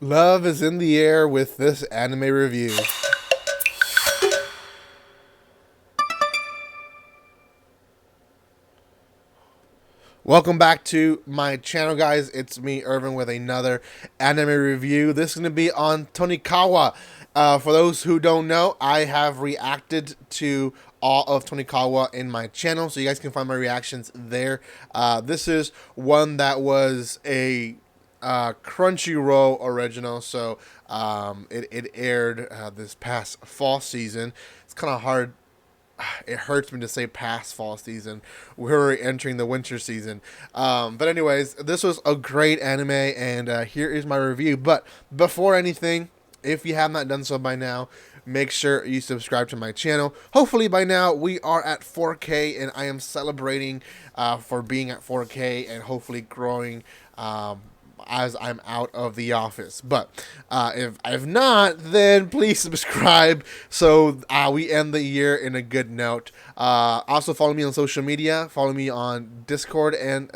Love is in the air with this anime review. Welcome back to my channel, guys. It's me, Irvin, with another anime review. This is going to be on Tonikawa. For those who don't know, I have reacted to all of Tonikawa in my channel, so you guys can find my reactions there. This is one that was a Crunchyroll original, so it aired this past fall season. It's kind of hard. It hurts me to say past fall season. We're entering the winter season. But anyways, this was a great anime, and here is my review. But before anything, if you have not done so by now, make sure you subscribe to my channel. Hopefully by now we are at 4K, and I am celebrating for being at 4K and hopefully growing as I'm out of the office. But if not, then please subscribe so we end the year in a good note. Also follow me on social media. Follow me on Discord and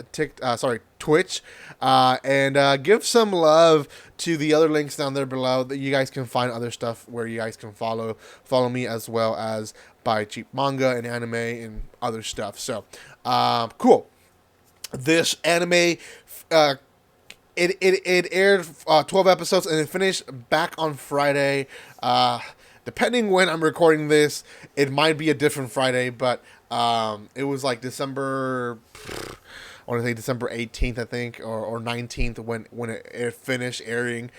Twitch, and give some love to the other links down there below that you guys can find other stuff where you guys can follow me, as well as buy cheap manga and anime and other stuff. So cool. This anime It aired 12 episodes, and it finished back on Friday. Depending when I'm recording this, it might be a different Friday, but it was like December, I want to say December 18th, I think, or 19th when it finished airing.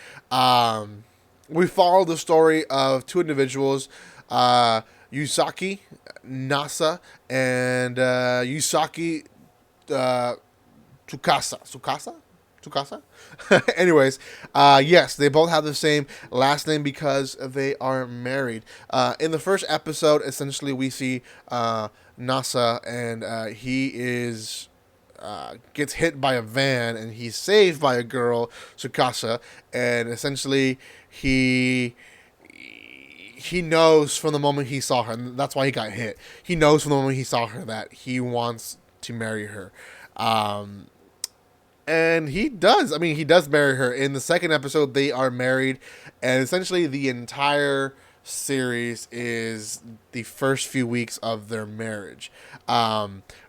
We followed the story of two individuals, Yusaki Nasa and Yusaki Tsukasa? Anyways, yes, they both have the same last name because they are married. In the first episode, essentially, we see Nasa, and he is gets hit by a van, and he's saved by a girl, Tsukasa, and essentially he knows from the moment he saw her, and that's why he got hit. He knows from the moment he saw her that he wants to marry her. And he does. I mean, he does marry her. In the second episode, they are married. And essentially, the entire series is the first few weeks of their marriage.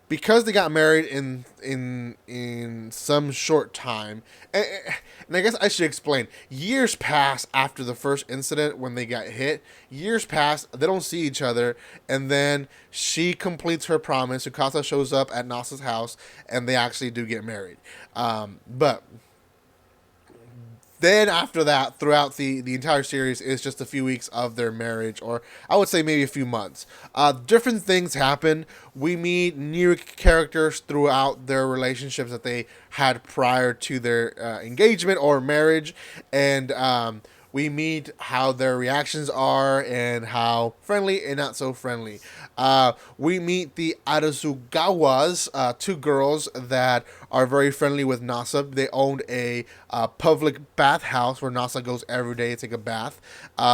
Because they got married in some short time, and I guess I should explain. Years pass after the first incident when they got hit. Years pass, they don't see each other, and then she completes her promise. Tsukasa shows up at Nasa's house, and they actually do get married. But then after that, throughout the entire series is just a few weeks of their marriage, or I would say maybe a few months. Different things happen. We meet new characters throughout their relationships that they had prior to their engagement or marriage, and we meet how their reactions are and how friendly and not so friendly. We meet the Arasugawas, two girls that are very friendly with Nasa. They owned a public bathhouse where Nasa goes every day to take a bath.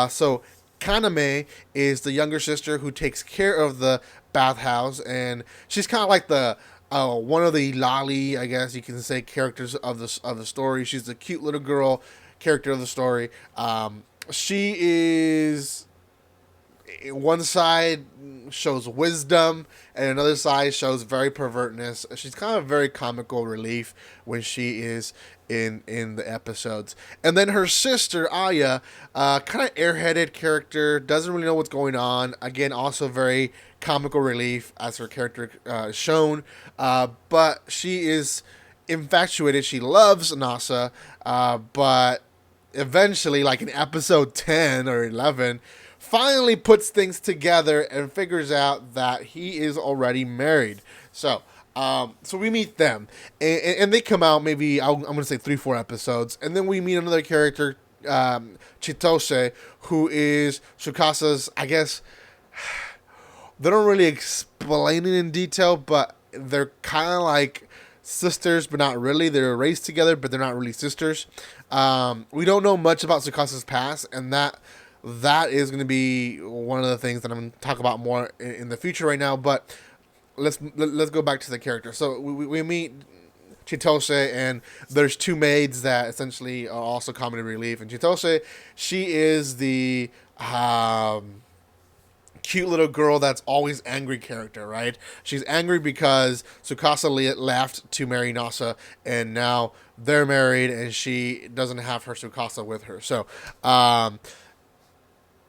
So Kaname is the younger sister who takes care of the bathhouse, and she's kind of like the one of the lolly, I guess you can say, characters of the story. She's the cute little girl character of the story. She is, one side shows wisdom, and another side shows very pervertness. She's kind of very comical relief when she is in the episodes. And then her sister Aya, kind of airheaded character, doesn't really know what's going on. Again, also very comical relief as her character shown, but she is infatuated. She loves Nasa, but eventually, like in episode 10 or 11, finally puts things together and figures out that he is already married. So we meet them, and they come out maybe, I'm going to say 3-4 episodes, and then we meet another character, Chitosha, who is Tsukasa's, I guess, they don't really explain it in detail, but they're kind of like sisters, but not really. They're raised together, but they're not really sisters. We don't know much about Tsukasa's past, and that is going to be one of the things that I'm going to talk about more in the future right now. But let's go back to the character. So we meet Chitosha, and there's two maids that essentially are also comedy relief. And Chitosha, she is the cute little girl that's always angry character, right? She's angry because Tsukasa left to marry Nasa, and now they're married, and she doesn't have her Tsukasa with her. So,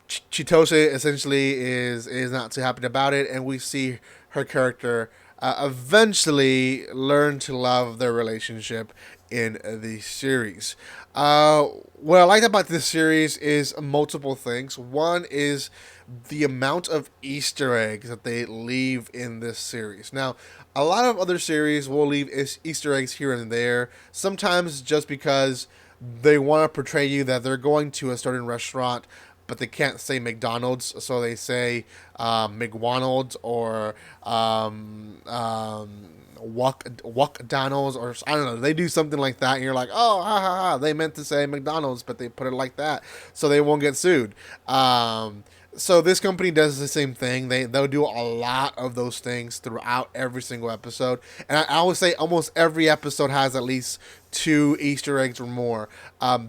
Chitose essentially is not too happy about it, and we see her character eventually learn to love their relationship in the series. What I like about this series is multiple things. One is the amount of Easter eggs that they leave in this series. Now, a lot of other series will leave Easter eggs here and there, sometimes just because they want to portray you that they're going to a certain restaurant, but they can't say McDonald's, so they say McWanald's or Donald's, or I don't know. They do something like that, and you're like, oh, ha ha ha. They meant to say McDonald's, but they put it like that, so they won't get sued. So this company does the same thing. They'll do a lot of those things throughout every single episode, and I would say almost every episode has at least 2 Easter eggs or more.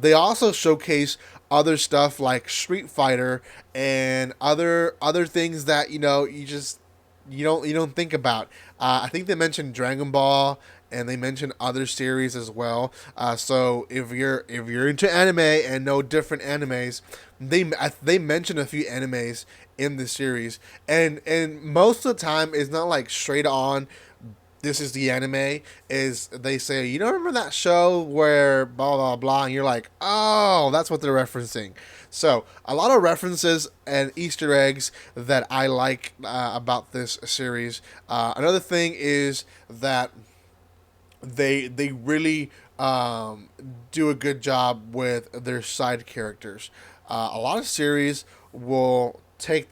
They also showcase other stuff like Street Fighter and other things that you don't think about. I think they mentioned Dragon Ball, and they mentioned other series as well. So if you're into anime and know different animes, they mention a few animes in the series, and most of the time it's not like straight on. This is the anime. Is they say, you don't remember that show where blah blah blah, and you're like, oh, that's what they're referencing. So a lot of references and Easter eggs that I like about this series. Another thing is that they really do a good job with their side characters. A lot of series will take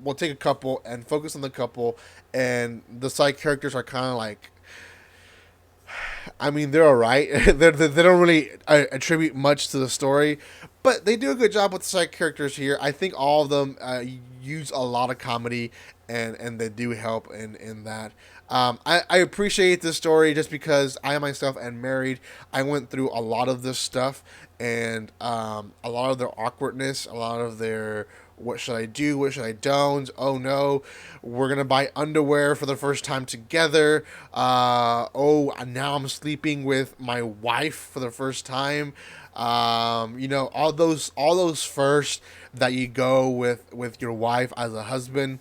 we'll take a couple and focus on the couple, and the side characters are kind of like, I mean, they're alright. They don't really attribute much to the story, but they do a good job with the side characters here. I think all of them use a lot of comedy, and they do help in that. I appreciate this story just because I myself am married. I went through a lot of this stuff, and a lot of their awkwardness, a lot of their what should I do, what should I don't, oh no, we're going to buy underwear for the first time together, oh, now I'm sleeping with my wife for the first time, all those first that you go with your wife as a husband.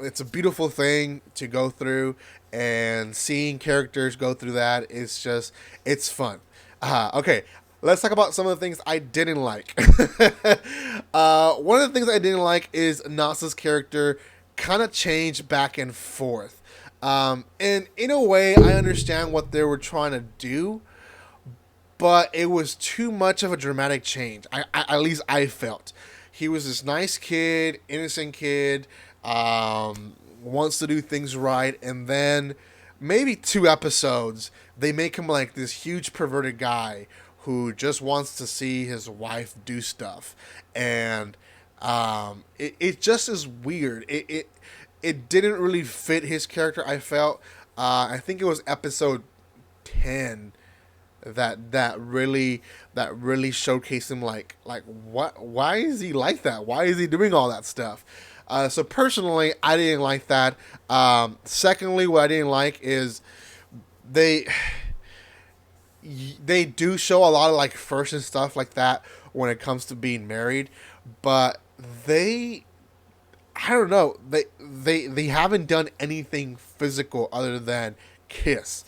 It's a beautiful thing to go through, and seeing characters go through that is just, it's fun. Okay, let's talk about some of the things I didn't like. One of the things I didn't like is Nasa's character kind of changed back and forth. And in a way, I understand what they were trying to do, but it was too much of a dramatic change. At least I felt. He was this nice kid, innocent kid, wants to do things right, and then maybe 2 episodes, they make him like this huge perverted guy who just wants to see his wife do stuff, and it just is weird. It didn't really fit his character. I felt. I think it was episode 10 that really showcased him like what? Why is he like that? Why is he doing all that stuff? So personally, I didn't like that. Secondly, what I didn't like is they do show a lot of like first and stuff like that when it comes to being married, but I don't know, they haven't done anything physical other than kiss.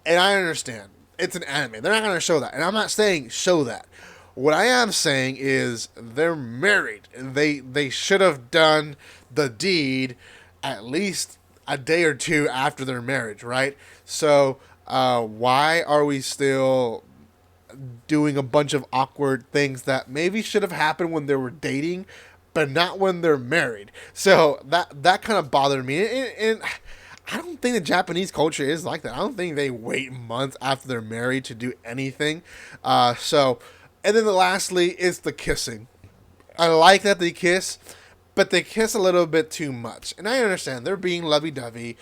And I understand it's an anime, they're not going to show that, and I'm not saying show that. What I am saying is they're married, and they should have done the deed at least a day or 2 after their marriage, right? So why are we still doing a bunch of awkward things that maybe should have happened when they were dating, but not when they're married? So that kind of bothered me, and I don't think the Japanese culture is like that. I don't think they wait months after they're married to do anything. And then lastly is the kissing. I like that they kiss, but they kiss a little bit too much. And I understand they're being lovey-dovey,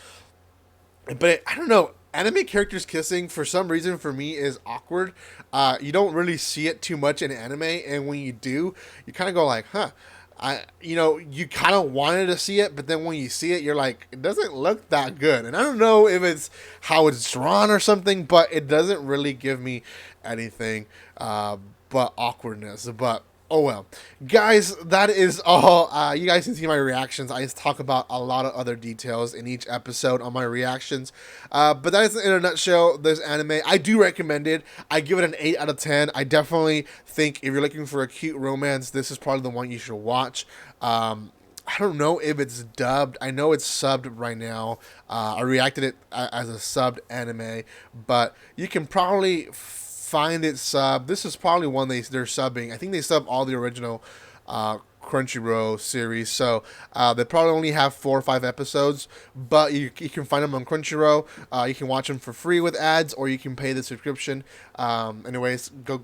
but I don't know. anime characters kissing, for some reason, for me, is awkward. You don't really see it too much in anime, and when you do, you kind of go like, huh. You kind of wanted to see it, but then when you see it, you're like, it doesn't look that good. And I don't know if it's how it's drawn or something, but it doesn't really give me anything but awkwardness. But oh well, guys, that is all. You guys can see my reactions. I just talk about a lot of other details in each episode on my reactions. But that is in a nutshell this anime. I do recommend it. I give it an 8 out of 10. I definitely think if you're looking for a cute romance, this is probably the one you should watch. I don't know if it's dubbed. I know it's subbed right now. I reacted it as a subbed anime, but you can probably find it sub. This is probably one they're subbing. I think they sub all the original Crunchyroll series, so they probably only have 4 or 5 episodes, but you can find them on Crunchyroll. You can watch them for free with ads, or you can pay the subscription. Anyways, go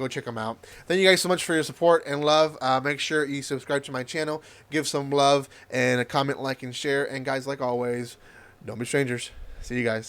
check them out. Thank you guys so much for your support and love. Make sure you subscribe to my channel, give some love, and a comment, like, and share. And guys, like always, don't be strangers. See you guys.